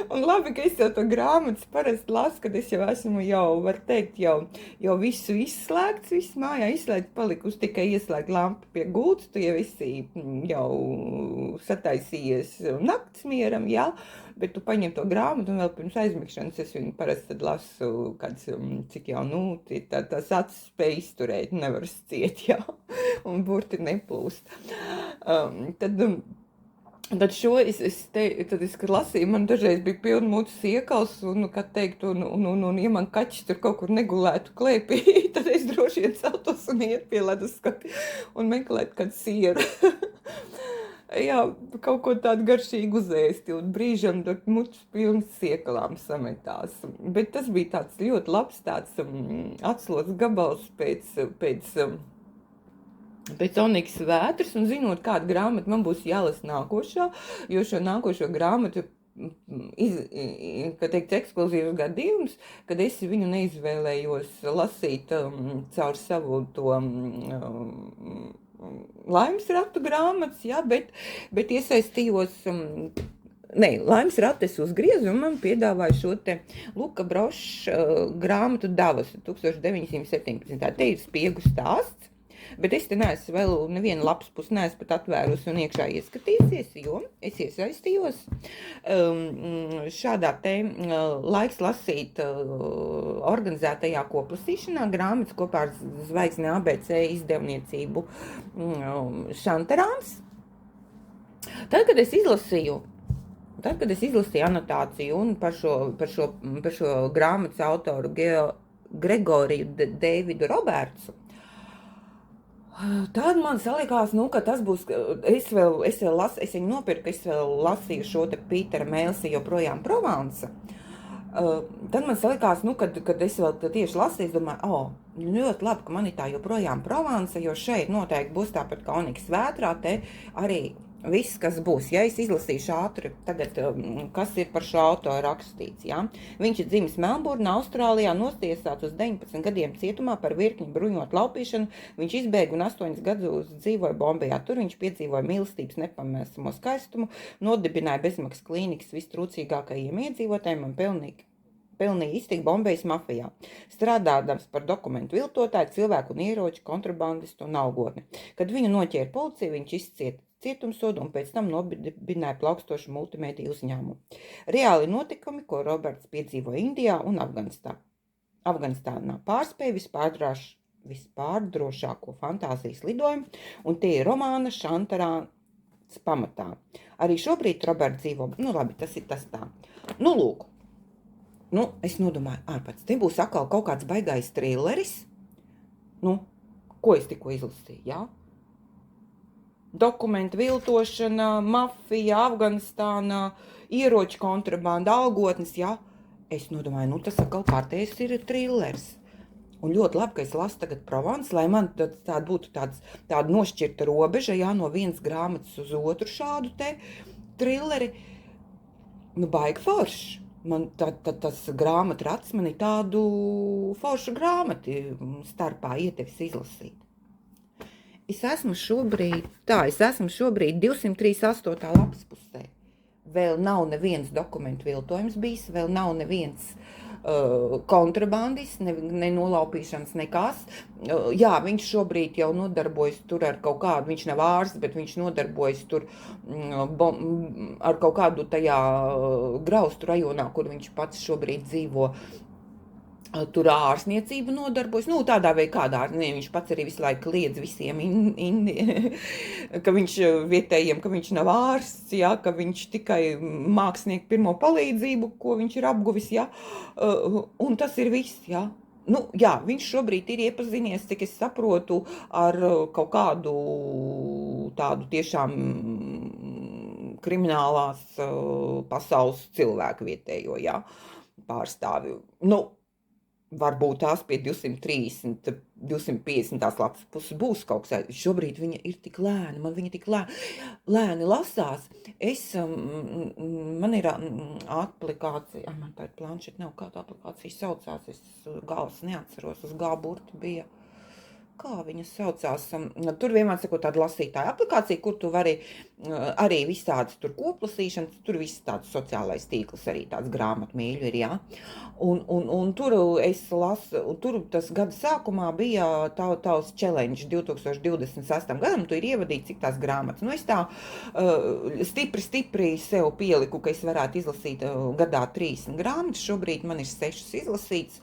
Un labi, ka es jau to grāmatas parasti lasu, kad es jau esmu var teikt, jau visu izslēgts, visu mājā izslēgts, palikusi tikai ieslēgt lampu pie gultas, tu jau esi jau sataisījies naktsmieram, jā, bet tu paņem to grāmatu un vēl pirms aizmigšanas es viņu parasti tad lasu, kāds, cik jau, tās acis spēj izturēt, nevar ciet, jā, un burti neplūst. Tad šo kad lasīju, man dažreiz bija pilna mutes iekals, un, kad teikt, un ja man kaķis tur kaut kur negulētu klēpī, tad es droši vien celtos un iet pie leduskapja un meklēt kādu sieru. Jā, kaut ko tādu garšīgu uzēsti, un brīžam tur mutes pilnas iekalām sametās. Bet tas bija tāds ļoti labs tāds atslots gabals pēc Onikas vētras, un zinot, kāda grāmata man būs jālas nākošā, jo šo nākošo grāmatu, kad teikt, ekskluzīvs gadījums, kad es viņu neizvēlējos lasīt caur savu to laimes ratu grāmatas, jā, bet iesaistījos. Laimes ratu es uzgriezu, un man piedāvāja šo te Luka Broša grāmatu Davas 1917. Te ir spiegu stāsts. Bet es te neesmu vēl nevienu lapas pusi neesmu pat atvērusi un iekšā ieskatījusies, jo es iesaistījos šādā te laiks lasīt organizētajā koplasīšanā grāmatas kopā ar Zvaigzne ABC izdevniecību Šantarāns. Tad, kad es izlasīju anotāciju un par šo grāmatas autoru Gregoriju Deividu Robertsu, tad man salikās, ka tas būs, es viņu nopirku, es vēl lasīju šo te Pītera Mēlsi joprojām Provence. Tad man salikās, kad es vēl tieši lasīju, es domāju, ļoti labi, ka man ir tā joprojām Provence, jo šeit noteikti būs tāpat kā Onikas vētrā, te arī viss, kas būs. Ja es izlasīšu ātri tagad, kas ir par šo autoru rakstīts, ja? Viņš ir dzimis Melburnā, Austrālijā, notiesāts uz 19 gadiem cietumā par virkni bruņot laupīšanu. Viņš izbēga un 8 gadus dzīvoja Bombajā. Tur viņš piedzīvoja mīlestības nepamēsamo skaistumu, nodibināja bezmaksas klīnikas vistrūcīgākajiem iedzīvotājiem un pelnīja iztikt Bombejas mafijā, strādādams par dokumentu viltotāju, cilvēku un ieroču kontrabandistu un algotni. Kad viņu noķēra policija, viņš izcieta cietumsodu un pēc tam nodibināja plaukstošu multimediju uzņēmumu. Reāli notikumi, ko Roberts piedzīvoja Indijā un Afganistānā, pārspēja vispārdrošāko fantāzijas lidojumu, un tie ir romāna Šantarāns pamatā. Arī šobrīd Roberts dzīvo, labi, tas ir tas tā. Lūk, es nodomāju, ārpēc, te būs atkal kaut kāds baigais trilleris, ko es tikko izlasīju, jā? Dokumentu viltošana, mafija, Afganistānā, ieroču kontrabanda, algotnes, jā. Es nodomāju, tas atkal kārtējs ir trillers. Un ļoti labi, ka es lasu tagad Provence, lai man tāda būtu tāda nošķirta robeža, jā, no vienas grāmatas uz otru šādu te trilleri. Baigi forši. Man tas grāmatrats man ir tādu foršu grāmatu starpā ietevis izlasīt. Es esmu šobrīd 238. lapas pusē. Vēl nav neviens dokumentu viltojums bijis, vēl nav neviens kontrabandis, ne nolaupīšanas nekās. Jā, viņš šobrīd jau nodarbojas tur ar kaut kādu, viņš nav ārsts, bet viņš nodarbojas tur ar kaut kādu tajā Graustu rajonā, kur viņš pats šobrīd dzīvo. Tur ārsniecību nodarbojas, tādā vai kādā, viņš pats arī visu laiku liedz visiem, ka viņš vietējiem, ka viņš nav ārsts, jā, ka viņš tikai mākslinieks pirmo palīdzību, ko viņš ir apguvis, jā, un tas ir viss, jā. Nu, jā, viņš šobrīd ir iepazinies, cik es saprotu, ar kaut kādu tādu tiešām kriminālās pasaules cilvēku vietējo, jā, pārstāvi. Nu, varbūt tās pie 230, 250 lapas puses būs kaut kas. Šobrīd viņa ir tik lēna, man viņa tik lēni lasās. Man ir aplikācija, man tā ir planšeta, nav kāda aplikācija saucās, es galvas neatceros, uz G-burti bija. Kā viņas saucās? Tur vienmēr sakot tāda lasītāja aplikācija, kur tu vari arī visādas tur koplasīšanas, tur viss tāds sociālais tīkls, arī tāds grāmatmīļu ir, jā. Un tur es lasu, un tur tas gada sākumā bija tavs challenge 2026. gadam, tu ir ievadīt, cik tās grāmatas. Nu, es tā stipri sev pieliku, ka es varētu izlasīt gadā 30 grāmatas, šobrīd man ir 6 izlasīts,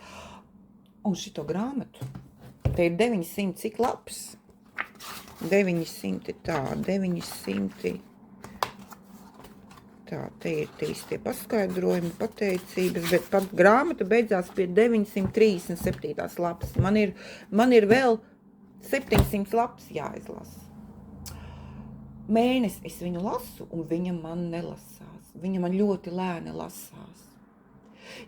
un šito grāmatu. Te ir 900 cik lapas? 900 tā, 900. Tā, te ir tie paskaidrojumi, pateicības, bet pat grāmata beidzās pie 937 lapas. Man ir vēl 700 lapas jāizlasa. Mēnesi es viņu lasu, un viņa man nelasās. Viņa man ļoti lēni lasās.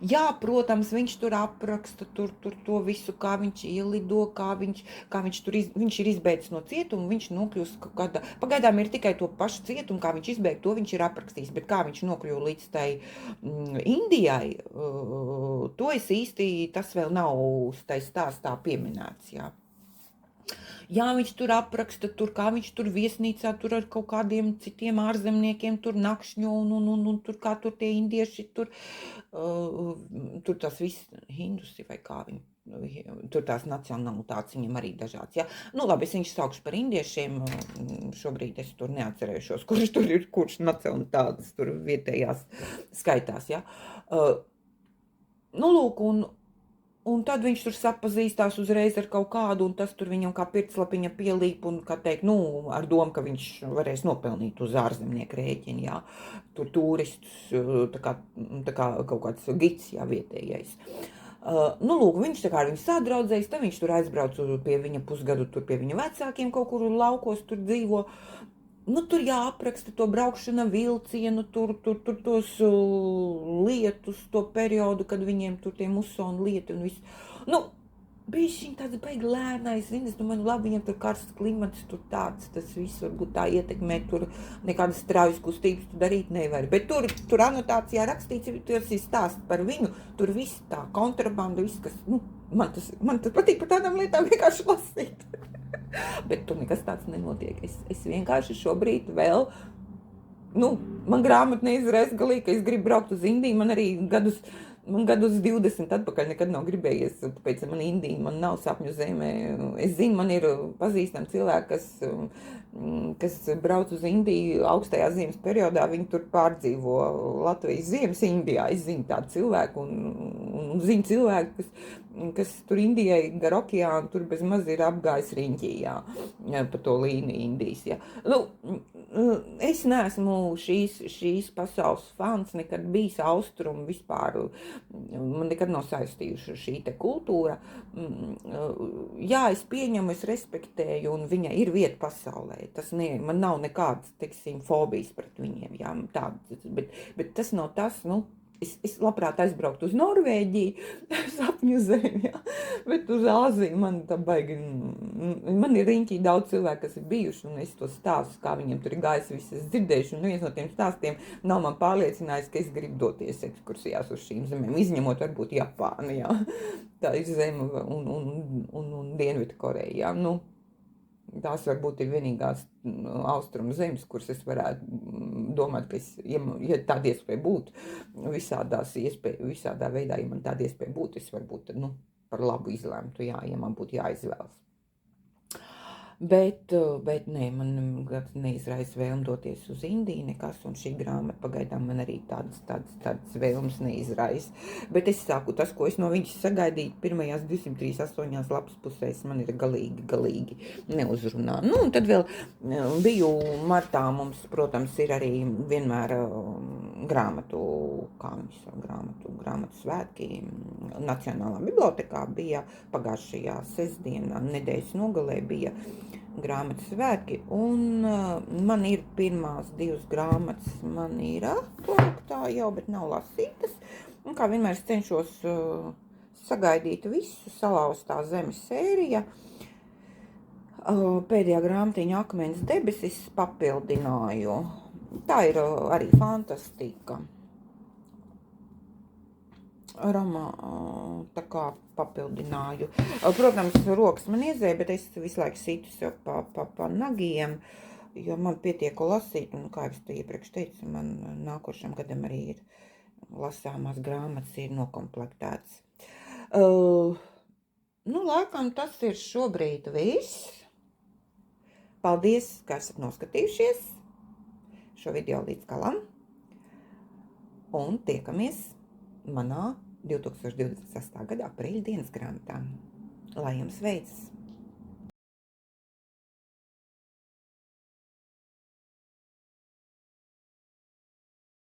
Jā, protams, viņš tur apraksta tur to visu, kā viņš ielido, kā viņš tur viņš ir izbēdzis no cietuma, viņš nokļūst kaut kādā. Pagaidām ir tikai to pašu cietumu, kā viņš izbēg, to viņš ir aprakstījis, bet kā viņš nokļuva līdz tai Indijai, to es īsti, tas vēl nav tai stāstā pieminēts, jā. Jā, viņš tur apraksta, kā viņš tur viesnīcā, tur ar kaut kādiem citiem ārzemniekiem tur nakšņo, un tur kā tur tie indieši, tur tās viss hindusi vai kā viņi, tur tās nacionalitātes viņam arī dažāds, jā. Nu, labi, es viņus saukšu par indiešiem, šobrīd es tur neatcerēšos, kurš tur ir, kurš nacionalitātes tur vietējās skaitās, jā. Nu, lūk, un tad viņš tur sapazīstās uzreiz ar kaut kādu, un tas tur viņam kā pirtslapiņa pielīp, un, kā teikt, nu, ar domu, ka viņš varēs nopelnīt uz ārzemnieku rēķinu, jā, tur turistus, tā kā kaut kāds gids, jā, vietējais. Nu, lūk, viņš tā kā ar viņu sadraudzējis, tad viņš tur aizbrauc pie viņa pusgadu, tur pie viņa vecākiem kaut kur laukos tur dzīvo. Nu, tur jāapraksta to braukšana vilcienu, tur tos lietus, to periodu, kad viņiem tur tie musoni lieti un viss. Nu, bišķiņ tāds baigi lēnais, zini, es domāju, labi, viņam tur karsts klimats, tur tāds, tas viss varbūt tā ietekmē, tur nekādas straujas kustības tu darīt nevar. Bet tur anotācijā rakstīts, tas ir stāsts par viņu, tur viss tā kontrabanda, viss, kas, nu, man tas patīk par tādām lietām vienkārši lasīt. Bet tur nekas tāds nenotiek. Es vienkārši šobrīd vēl, nu, man grāmata neizrēs galīgi, ka es gribu braukt uz Indiju, man arī gadus 20 atpakaļ nekad nav gribējies, tāpēc man Indija, man nav sapņu zemē. Es zinu, man ir pazīstami cilvēki, kas brauc uz Indiju augstajā ziemas periodā, viņi tur pārdzīvo Latvijas ziemas Indijā. Es zinu tādu cilvēku un zinu cilvēku, kas tur Indijai gar okeānu, tur bez maz ir apgājis riņķī, jā, pa to līniju Indijas, jā. Nu, es neesmu šīs pasaules fans, nekad bijis austrumu vispār, man nekad nav saistījuši šī te kultūra. Jā, es pieņemu, es respektēju, un viņa ir vieta pasaulē. Man nav nekādas, teiksim, fobijas pret viņiem, jā, tādas, bet tas nav tas, nu, es labprāt aizbrauktu uz Norvēģiju, sapņu zemi, jā, bet uz Āziju man tā baigi, man ir riņķī daudz cilvēku, kas ir bijuši, un es to stāstu, kā viņiem tur ir gājis, viss es dzirdējuši, un viens no tiem stāstiem nav man pārliecinājis, ka es gribu doties ekskursijās uz šīm zemēm, izņemot varbūt Japānu, jā, tā ir zeme un Dienvidu Koreja, jā, nu. Tās varbūt ir vienīgās austrumu zemes, kuras es varētu domāt, ka ja tāda iespēja būtu, visādā veidā, ja man tāda iespēja būtu, es varbūt, nu, par labu izlēmtu, jā, ja man būtu jāizvēlas. Bet nē, man neizraisa vēlme doties uz Indiju nekas, un šī grāmata pagaidām man arī tādas vēlmes neizraisa. Bet es saku, tas, ko es no viņas sagaidīju, pirmajās 238 lapas pusēs man ir galīgi neuzrunā. Nu, un tad vēl biju martā, mums, protams, ir arī vienmēr grāmatu svētki Nacionālā bibliotekā bija pagājušajā sestdienā, nedēļas nogalē bija grāmatu svētki, un man ir pirmās 2 grāmatas, man ir atplauktā jau, bet nav lasītas, un kā vienmēr es cenšos sagaidīt visu Salauztā zemes sērija. Pēdējā grāmatiņa Akmens debesis papildināju. Tā ir arī fantastika. Tā kā papildināju. Protams, rokas man iezēja, bet es visu laiku situ sev pa nagiem, jo man pietiek lasīt, un kā es te iepriekš teicu, man nākošam gadam arī ir lasāmās grāmatas ir nokomplektēts. Laikam tas ir šobrīd viss. Paldies, ka esat noskatījušies šo video līdz galam, un tiekamies manā 2026. gada aprīļa dienas grāmatā. Lai jums veicas!